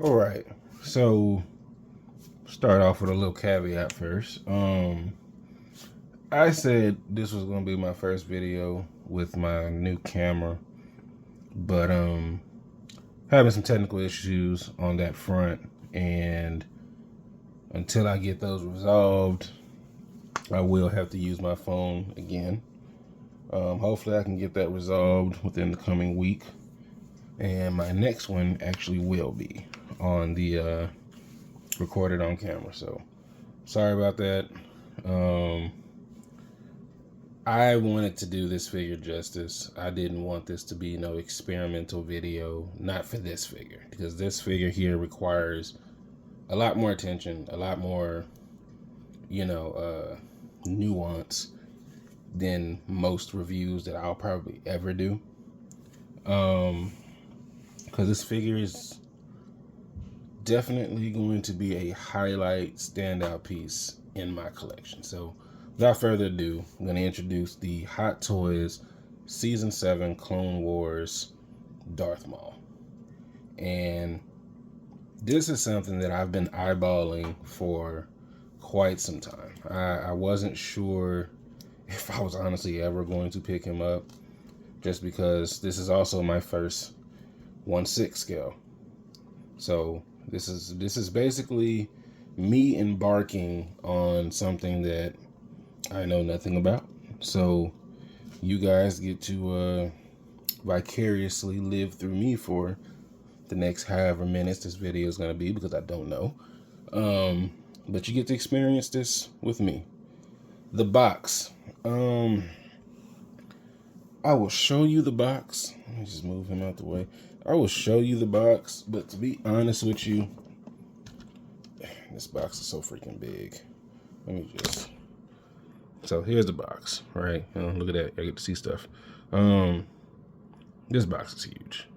All right. So start off with a little caveat first. I said this was gonna be my first video with my new camera, but having some technical issues on that front, and until I get those resolved, I will have to use my phone again. Hopefully, I can get that resolved within the coming week, and my next one actually will be on the recorded on camera. So sorry about that. Um, I wanted to do this figure justice. I didn't want this to be no experimental video, not for this figure, because this figure here requires a lot more attention, a lot more, nuance than most reviews that I'll probably ever do. Because this figure is definitely going to be a highlight, standout piece in my collection. So without further ado, I'm going to introduce the Hot Toys Season 7 Clone Wars Darth Maul. And this is something that I've been eyeballing for quite some time. I wasn't sure if I was honestly ever going to pick him up, just because this is also my first 1/6 scale. So this is basically me embarking on something that I know nothing about. So you guys get to vicariously live through me for the next however minutes this video is going to be, because I don't know. But you get to experience this with me. The box. I will show you the box. Let me just move him out the way. I will show you the box, but to be honest with you, this box is so freaking big. Let me just... So here's the box, right? Look at that. I get to see stuff. This box is huge.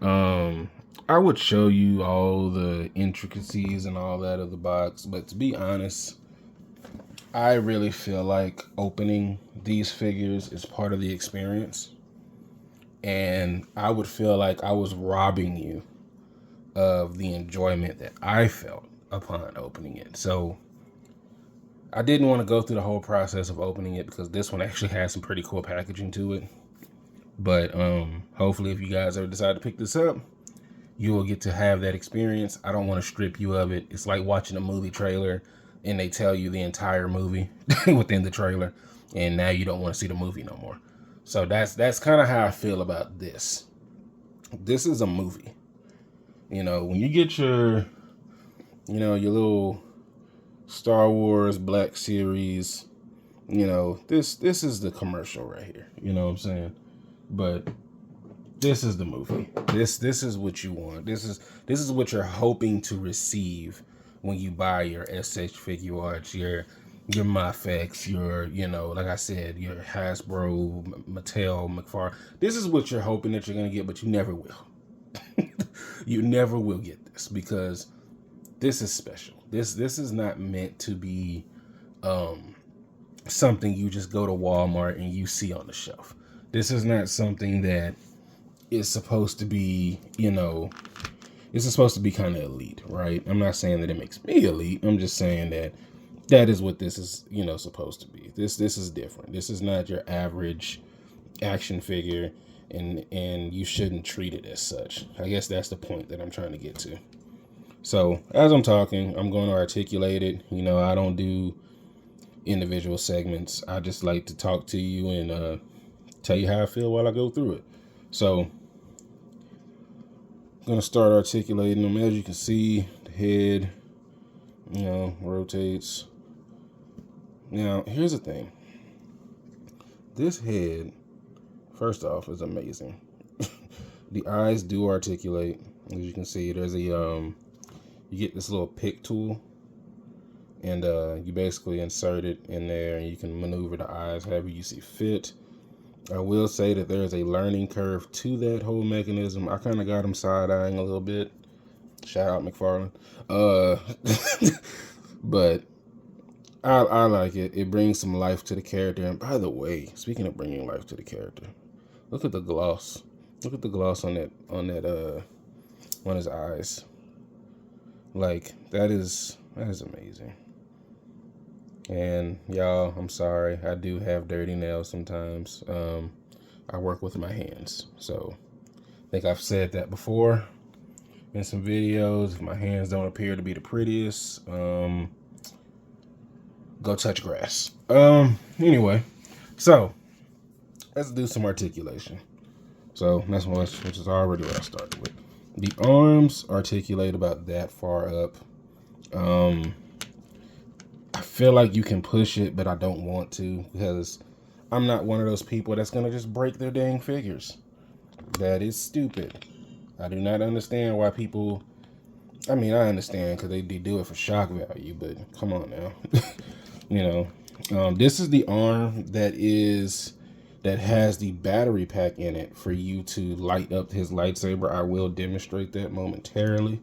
I would show you all the intricacies and all that of the box, but to be honest, I really feel like opening these figures is part of the experience. And I would feel like I was robbing you of the enjoyment that I felt upon opening it. So I didn't want to go through the whole process of opening it, because this one actually has some pretty cool packaging to it. But hopefully, if you guys ever decide to pick this up, you will get to have that experience. I don't want to strip you of it. It's like watching a movie trailer and they tell you the entire movie within the trailer, and now you don't want to see the movie no more. So that's kind of how I feel about this. This is a movie. When you get your little Star Wars Black Series, this is the commercial right here. You know what I'm saying? But this is the movie. This is what you want. This is what you're hoping to receive when you buy your SH Figure Arts, your Mafex, your, like I said, your Hasbro, Mattel, McFarlane. This is what you're hoping that you're going to get, but you never will. You never will get this, because this is special. This is not meant to be something you just go to Walmart and you see on the shelf. This is not something that is supposed to be, this is supposed to be kind of elite, right? I'm not saying that it makes me elite. I'm just saying that is what this is, supposed to be. This is different. This is not your average action figure, and you shouldn't treat it as such. I guess that's the point that I'm trying to get to. So as I'm talking, I'm going to articulate it. I don't do individual segments. I just like to talk to you and tell you how I feel while I go through it. So I'm going to start articulating them. As you can see, the head, rotates. Now, here's the thing. This head, first off, is amazing. The eyes do articulate. As you can see, there's a, you get this little pick tool, and you basically insert it in there, and you can maneuver the eyes however you see fit. I will say that there's a learning curve to that whole mechanism. I kind of got him side-eyeing a little bit. Shout out McFarlane. But I like it. It brings some life to the character. And by the way, speaking of bringing life to the character, look at the gloss. Look at the gloss on that on his eyes. Like, that is amazing. And y'all, I'm sorry, I do have dirty nails sometimes. I work with my hands, so I think I've said that before in some videos. If my hands don't appear to be the prettiest, go touch grass. Anyway, so let's do some articulation. So that's which is already what I started with. The arms articulate about that far up. I feel like you can push it, but I don't want to, because I'm not one of those people that's gonna just break their dang figures. That is stupid. I do not understand why people. I mean, I understand because they do it for shock value, but come on now. You know, this is the arm that has the battery pack in it for you to light up his lightsaber. I will demonstrate that momentarily,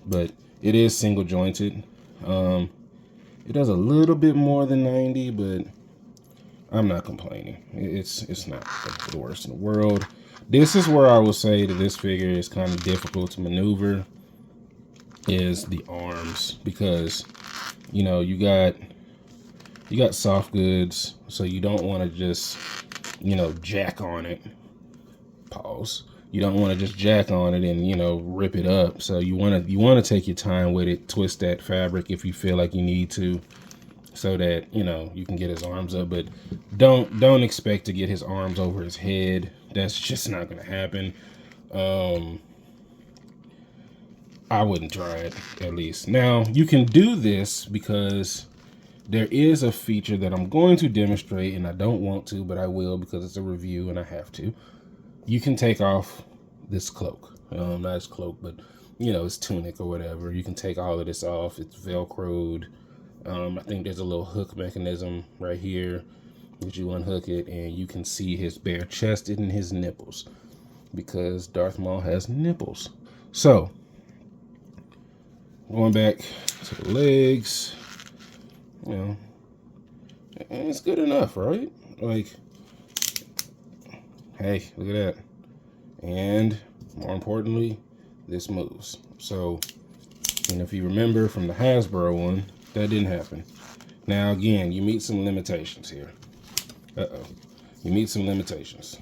but it is single jointed. It does a little bit more than 90, but I'm not complaining. It's not the worst in the world. This is where I will say that this figure is kind of difficult to maneuver, is the arms, because you know you got soft goods, so you don't want to just jack on it. Pause. You don't want to just jack on it and rip it up. So you want to take your time with it, twist that fabric if you feel like you need to, so that you can get his arms up. But don't expect to get his arms over his head. That's just not going to happen. I wouldn't try it, at least. Now you can do this because there is a feature that I'm going to demonstrate, and I don't want to, but I will because it's a review and I have to. You can take off this cloak. Not his cloak, but his tunic or whatever. You can take all of this off. It's velcroed. I think there's a little hook mechanism right here that you unhook it, and you can see his bare chest and his nipples, because Darth Maul has nipples. So going back to the legs, and it's good enough, right? Like, hey, look at that. And more importantly, this moves. So, and if you remember from the Hasbro one, that didn't happen. Now, again, you meet some limitations here. You meet some limitations.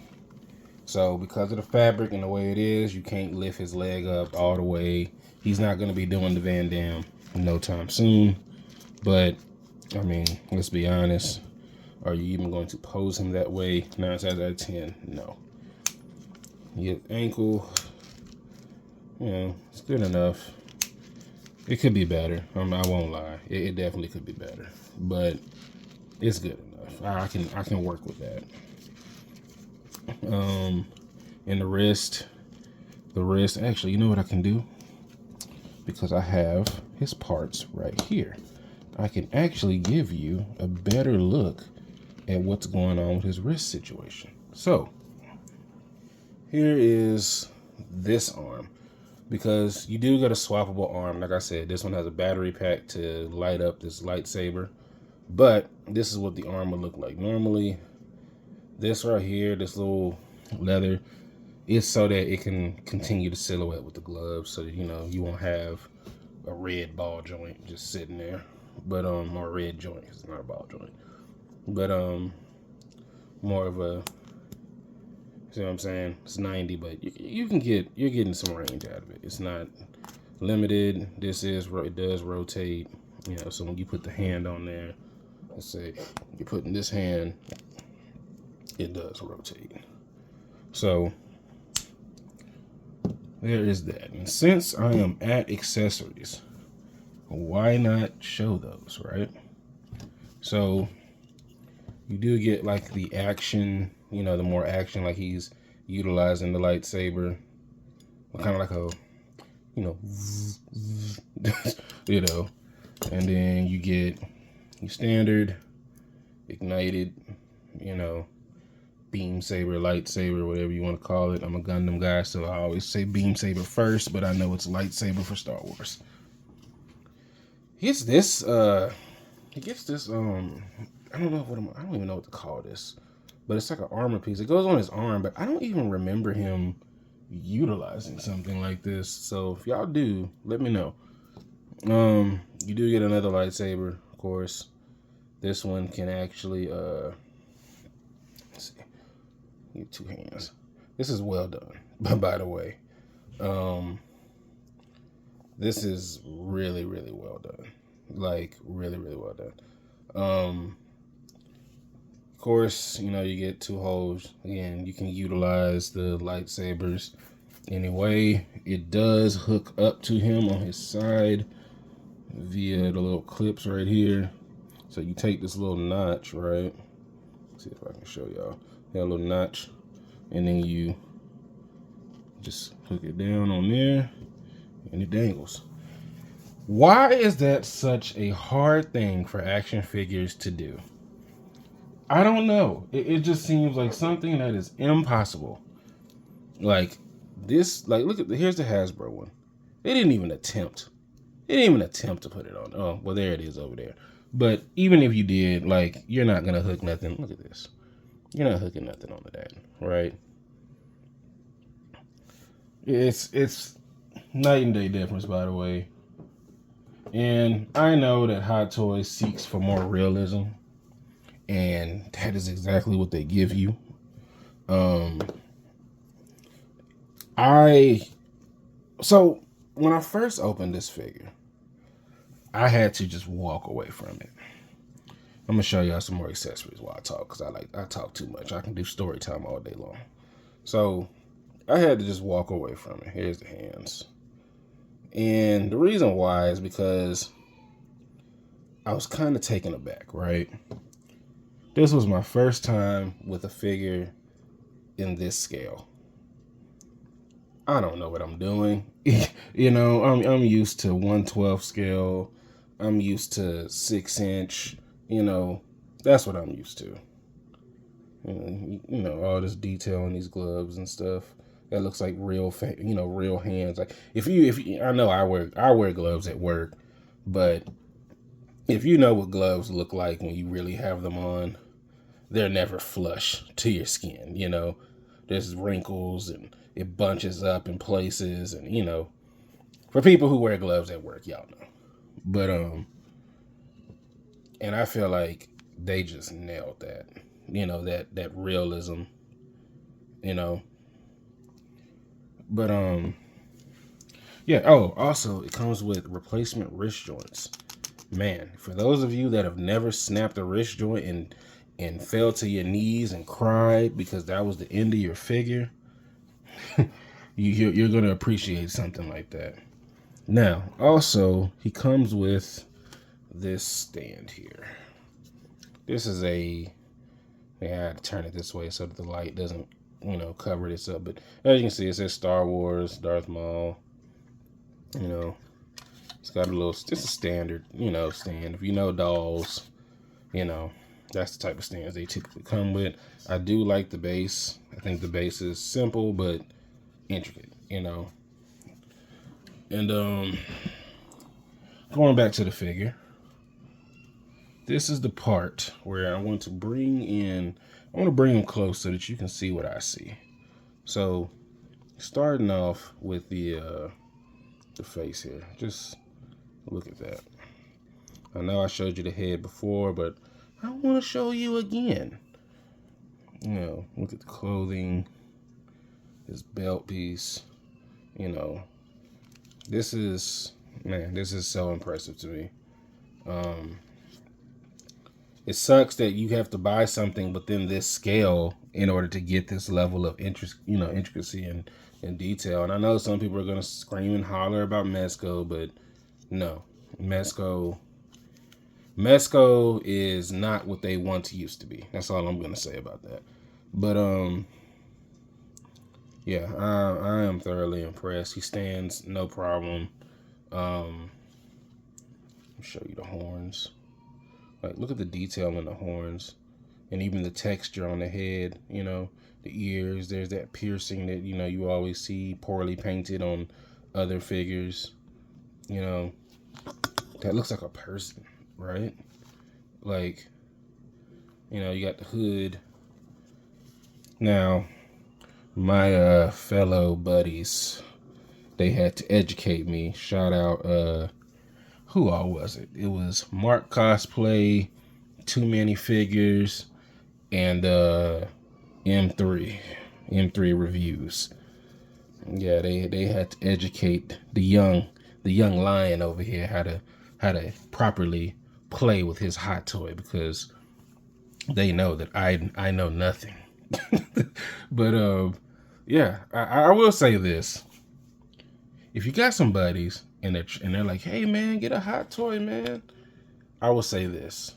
So, because of the fabric and the way it is, you can't lift his leg up all the way. He's not going to be doing the Van Damme no time soon. But, I mean, let's be honest. Are you even going to pose him that way? 9 times out of 10, no. Your ankle, it's good enough. It could be better. I won't lie. It definitely could be better, but it's good enough. I can work with that. And the wrist. Actually, you know what I can do? Because I have his parts right here, I can actually give you a better look at what's going on with his wrist situation. So here is this arm, because you do get a swappable arm. Like I said, this one has a battery pack to light up this lightsaber, but this is what the arm would look like. Normally, this right here, this little leather, is so that it can continue to silhouette with the gloves, so that you won't have a red ball joint just sitting there. But or a red joint, it's not a ball joint, but more of a, see what I'm saying? It's 90, but you're getting some range out of it. It's not limited. It does rotate. So when you put the hand on there, let's say you're putting this hand, it does rotate. So there is that. And since I am at accessories, why not show those, right? So you do get like the action, the more action, like he's utilizing the lightsaber, kind of like a, and then you get your standard ignited, beam saber, lightsaber, whatever you want to call it. I'm a Gundam guy, so I always say beam saber first, but I know it's lightsaber for Star Wars. He gets this, I don't even know what to call this, but it's like an armor piece. It goes on his arm, but I don't even remember him utilizing something like this. So if y'all do, let me know. You do get another lightsaber, of course. This one can actually let's see, get two hands. This is well done, by the way. This is really, really well done. Like really, really well done. Of course, you get two holes. Again, you can utilize the lightsabers anyway. It does hook up to him on his side via the little clips right here. So you take this little notch, right? Let's see if I can show y'all. That little notch, and then you just hook it down on there, and it dangles. Why is that such a hard thing for action figures to do? I don't know. It just seems like something that is impossible. Like this, like look at here's the Hasbro one. They didn't even attempt. They didn't even attempt to put it on. Oh, well, there it is over there. But even if you did, like, you're not gonna hook nothing. Look at this. You're not hooking nothing onto that, right? It's night and day difference, by the way. And I know that Hot Toys seeks for more realism, and that is exactly what they give you. So when I first opened this figure, I had to just walk away from it. I'm gonna show y'all some more accessories while I talk, because I talk too much. I can do story time all day long. So I had to just walk away from it. Here's the hands. And the reason why is because I was kind of taken aback, right? This was my first time with a figure in this scale. I don't know what I'm doing. I'm used to 1/12 scale. I'm used to 6-inch. That's what I'm used to. All this detail in these gloves and stuff. That looks like real hands. Like if you, I know I wear gloves at work, but if you know what gloves look like when you really have them on, they're never flush to your skin. There's wrinkles and it bunches up in places, and for people who wear gloves at work, y'all know. But and I feel like they just nailed that. That realism. But yeah. Oh, also it comes with replacement wrist joints. Man, for those of you that have never snapped a wrist joint and fell to your knees and cried because that was the end of your figure, you're gonna appreciate something like that. Now, also he comes with this stand here. This is I had to turn it this way so that the light doesn't, cover this up. But as you can see, it says Star Wars, Darth Maul. It's got it's a standard, stand. If you know dolls, that's the type of stands they typically come with. I do like the base. I think the base is simple but intricate, And going back to the figure, this is the part where I want to bring him close so that you can see what I see. So, starting off with the face here, just look at that. I know I showed you the head before, but I want to show you again. Look at the clothing, this belt piece. This is so impressive to me. It sucks that you have to buy something within this scale in order to get this level of intricacy and detail. And I know some people are going to scream and holler about Mezco, but no, Mezco is not what they once used to be. That's all I'm going to say about that. But yeah, I am thoroughly impressed. He stands no problem. I'll show you the horns. Like, look at the detail in the horns, and even the texture on the head. The ears. There's that piercing that you always see poorly painted on other figures. That looks like a person, right? Like, you got the hood. Now, my fellow buddies, they had to educate me. Shout out, who all was it? It was Mark Cosplay, Too Many Figures, and M3 Reviews. Yeah, they had to educate the young lion over here how to properly play with his hot toy, because they know that I know nothing. But yeah, I will say this: if you got some buddies and they're like, "Hey man, get a hot toy, man," I will say this: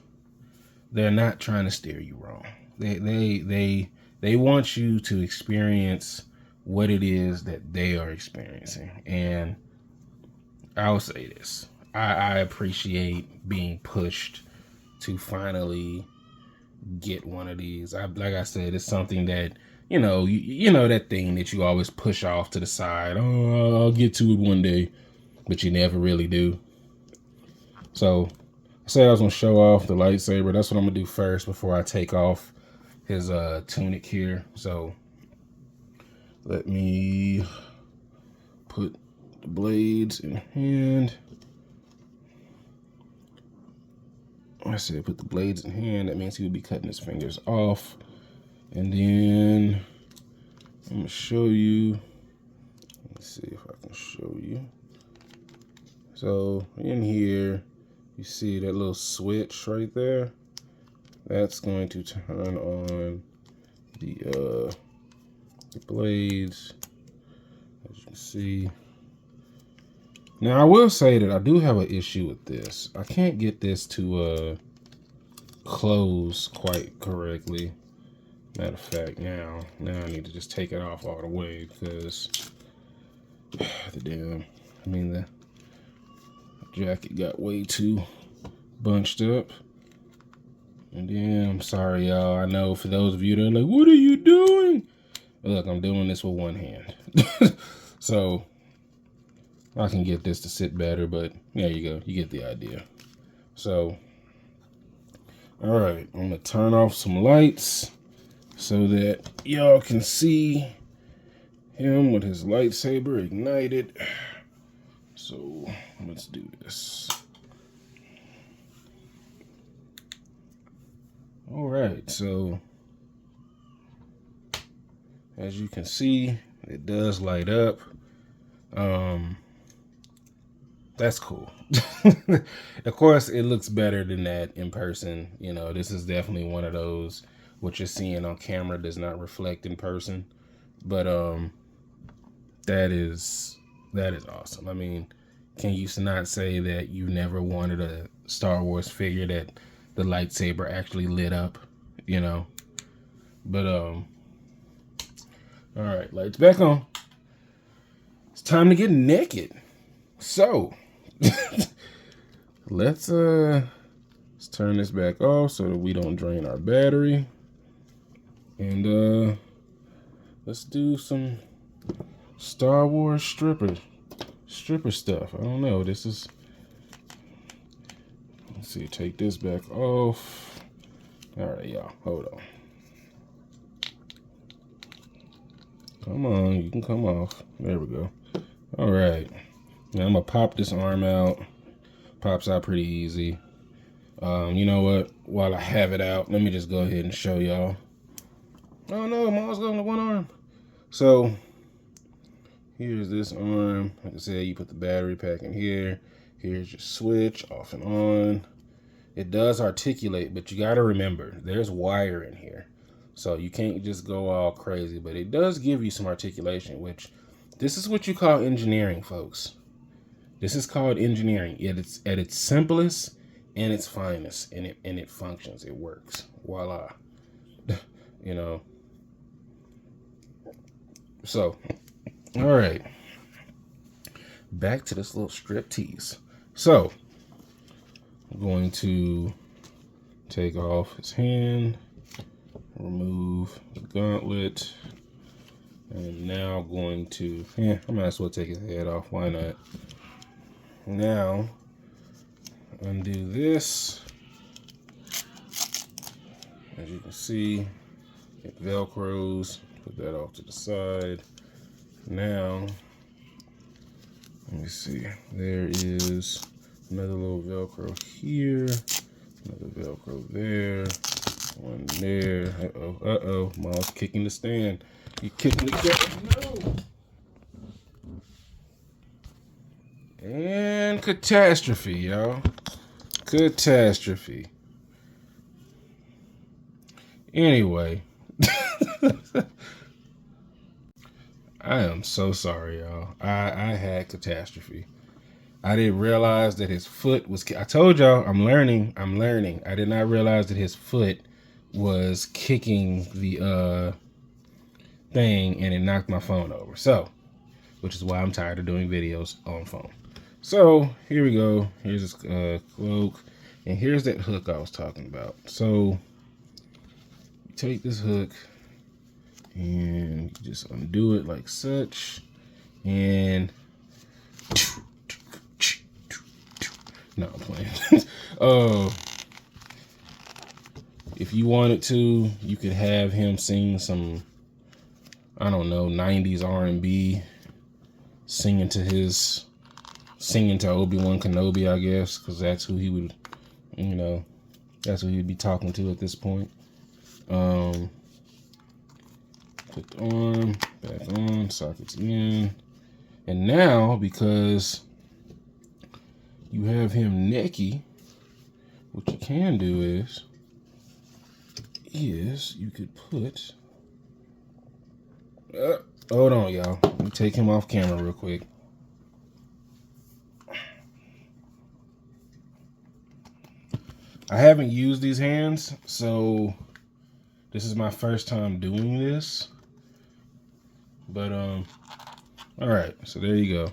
they're not trying to steer you wrong. They want you to experience what it is that they are experiencing. And I will say this: I appreciate being pushed to finally get one of these. Like I said, it's something that you know that thing that you always push off to the side. Oh, I'll get to it one day, but you never really do. So I said I was gonna show off the lightsaber. That's what I'm gonna do first before I take off his tunic here. So let me put the blades in hand. I said put the blades in hand. That means he would be cutting his fingers off. And then I'm gonna show you. Let's see if I can show you. So in here, you see that little switch right there? That's going to turn on the blades, as you can see. Now I will say that I do have an issue with this. I can't get this to close quite correctly. Matter of fact, now I need to just take it off all the way, because the jacket got way too bunched up. And then, I'm sorry, y'all. I know for those of you that are like, what are you doing? Look, I'm doing this with one hand. So I can get this to sit better, but there you go. You get the idea. So, all right, I'm gonna turn off some lights so that y'all can see him with his lightsaber ignited. So let's do this. All right, so as you can see, it does light up. That's cool. Of course, it looks better than that in person. You know, this is definitely one of those, what you're seeing on camera does not reflect in person. But that is awesome. I mean, can you not say that you never wanted a Star Wars figure that the lightsaber actually lit up, you know? But all right, lights back on. It's time to get naked. So let's turn this back off so that we don't drain our battery. And let's do some Star Wars stripper stuff. I don't know. This is, let's see, take this back off. All right, y'all, hold on. Come on, you can come off. There we go. All right, now I'm gonna pop this arm out. Pops out pretty easy. You know what? While I have it out, let me just go ahead and show y'all. Oh no, Maul's going to one arm. So here's this arm. Like I said, you put the battery pack in here. Here's your switch, off and on. It does articulate, but you got to remember, there's wire in here. So you can't just go all crazy, but it does give you some articulation, which this is what you call engineering, folks. This is called engineering. It's at its simplest and its finest, and it functions. It works. Voila. You know. So, all right. Back to this little strip tease. So, I'm going to take off his hand, remove the gauntlet, and now going to, I might as well take his head off. Why not? Now, undo this. As you can see, it velcros Put that off to the side. Now, let me see. There is another little Velcro here. Another Velcro there. One there. Uh-oh. Maul's kicking the stand. He kicking the stand. No! And catastrophe, y'all. Catastrophe. Anyway. I am so sorry, y'all. I had catastrophe. I didn't realize that his foot was... I told y'all, I'm learning. I did not realize that his foot was kicking the thing, and it knocked my phone over. So, which is why I'm tired of doing videos on phone. So, here we go. Here's his cloak. And here's that hook I was talking about. So, you take this hook, and you just undo it like such. And... No, I'm playing. If you wanted to, you could have him sing some, I don't know, 90s R&B, singing to Obi-Wan Kenobi, I guess, because that's who he would, that's who he'd be talking to at this point. Put the arm back on, sockets in. And now, because you have him necky, what you can do is you could put... hold on, y'all. Let me take him off camera real quick. I haven't used these hands, so this is my first time doing this. But, all right, so there you go.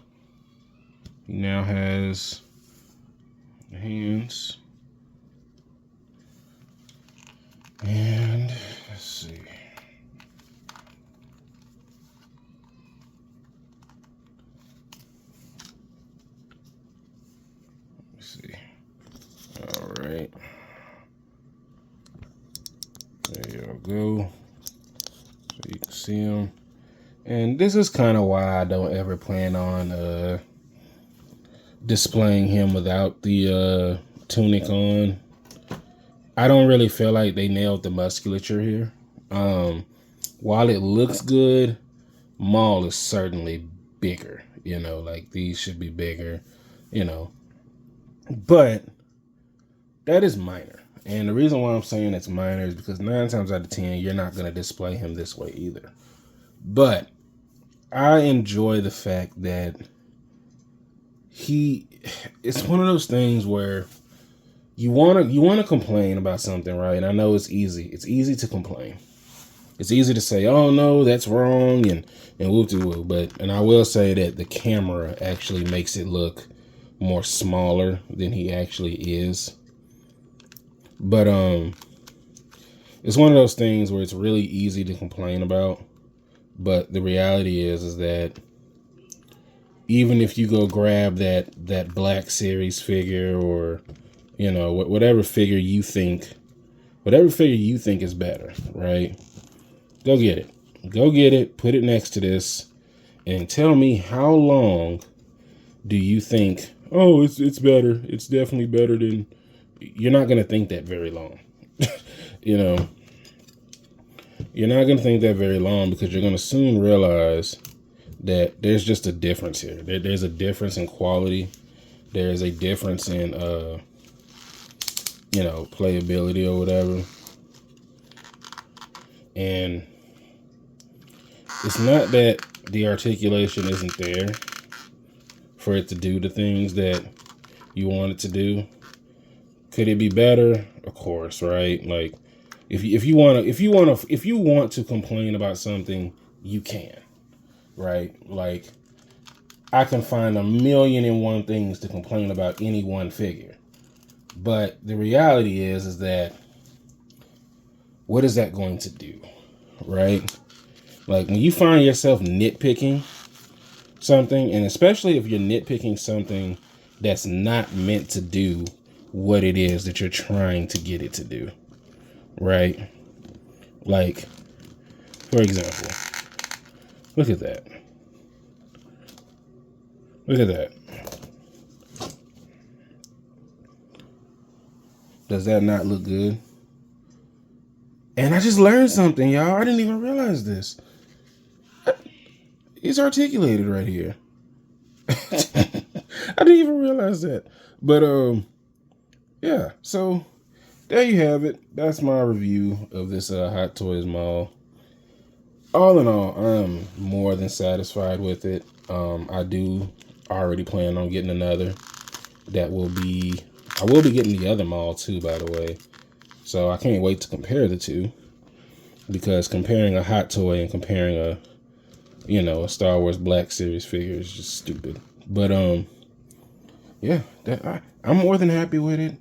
He now has the hands. And let's see. Let's see. All right. There you go. So you can see them. And this is kind of why I don't ever plan on displaying him without the tunic on. I don't really feel like they nailed the musculature here. While it looks good, Maul is certainly bigger. Like these should be bigger, But that is minor. And the reason why I'm saying it's minor is because 9 times out of 10, you're not going to display him this way either. But I enjoy the fact that it's one of those things where you want to complain about something, right? And I know it's easy. It's easy to complain. It's easy to say, oh no, that's wrong, and whoop-de-whoop. But I will say that the camera actually makes it look more smaller than he actually is. But it's one of those things where it's really easy to complain about. But the reality is that even if you go grab that Black Series figure, or whatever figure you think is better, right? Go get it, put it next to this, and tell me how long do you think, oh, it's better. It's definitely better than... You're not going to think that very long. You're not going to think that very long, because you're going to soon realize that there's just a difference here. There's a difference in quality. There's a difference in, playability or whatever. And it's not that the articulation isn't there for it to do the things that you want it to do. Could it be better? Of course, right? Like, if you want to complain about something, you can, right? Like, I can find 1,000,001 things to complain about any one figure. But the reality is that what is that going to do, right? Like, when you find yourself nitpicking something, and especially if you're nitpicking something that's not meant to do what it is that you're trying to get it to do, right? Like, For example, look at that. Look at that. Does that not look good? And I just learned something, y'all. I didn't even realize this. It's articulated right here. I didn't even realize that. But yeah. So there you have it. That's my review of this Hot Toys Maul. All in all, I'm more than satisfied with it. I do already plan on getting another. I will be getting the other Maul too, by the way. So I can't wait to compare the two, because comparing a hot toy and comparing a Star Wars Black Series figure is just stupid. But yeah, I'm more than happy with it.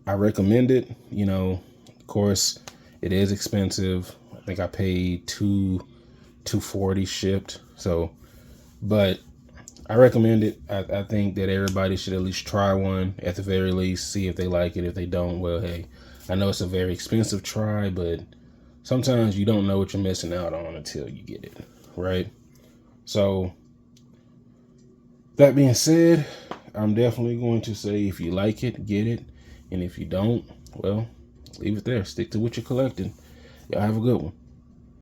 I recommend it. Of course, it is expensive. I think I paid $240 shipped. So, but I recommend it. I think that everybody should at least try one, at the very least, see if they like it. If they don't, well, hey, I know it's a very expensive try, but sometimes you don't know what you're missing out on until you get it, right? So, that being said, I'm definitely going to say, if you like it, get it. And if you don't, well, leave it there. Stick to what you're collecting. Y'all have a good one.